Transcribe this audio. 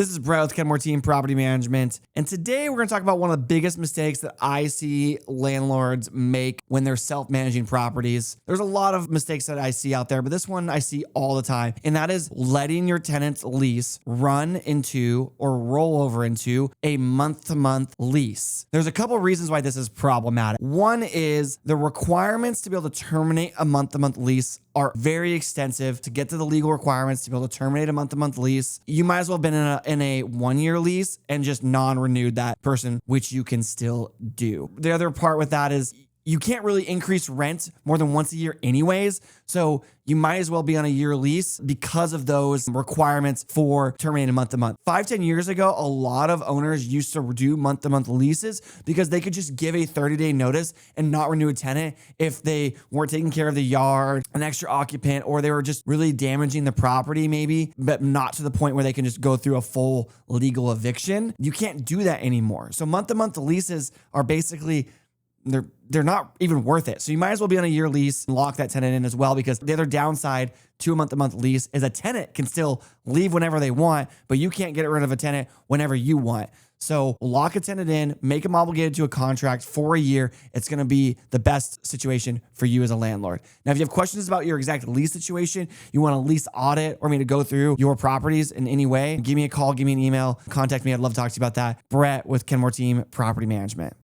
This is Brett with Kenmore Team Property Management. And today we're going to talk about one of the biggest mistakes that I see landlords make when they're self-managing properties. There's a lot of mistakes that I see out there, but this one I see all the time. And that is letting your tenant's lease run into or roll over into a month-to-month lease. There's a couple of reasons why this is problematic. One is the requirements to be able to terminate a month-to-month lease are very extensive. To get to the legal requirements to be able to terminate a month-to-month lease, you might as well have been in a one-year lease and just non-renewed that person, which you can still do. The other part with that is you can't really increase rent more than once a year anyways. So you might as well be on a year lease because of those requirements for terminating month to month. 5-10 years ago, a lot of owners used to do month-to-month leases because they could just give a 30-day notice and not renew a tenant if they weren't taking care of the yard, an extra occupant, or they were just really damaging the property maybe, but not to the point where they can just go through a full legal eviction. You can't do that anymore. So month-to-month leases are basically they're not even worth it. So you might as well be on a year lease and lock that tenant in as well, because the other downside to a month-to-month lease is a tenant can still leave whenever they want, but you can't get rid of a tenant whenever you want. So lock a tenant in, make them obligated to a contract for a year. It's going to be the best situation for you as a landlord. Now, if you have questions about your exact lease situation, you want a lease audit or me to go through your properties in any way, give me a call, give me an email, contact me. I'd love to talk to you about that. Brett with Kenmore Team Property Management.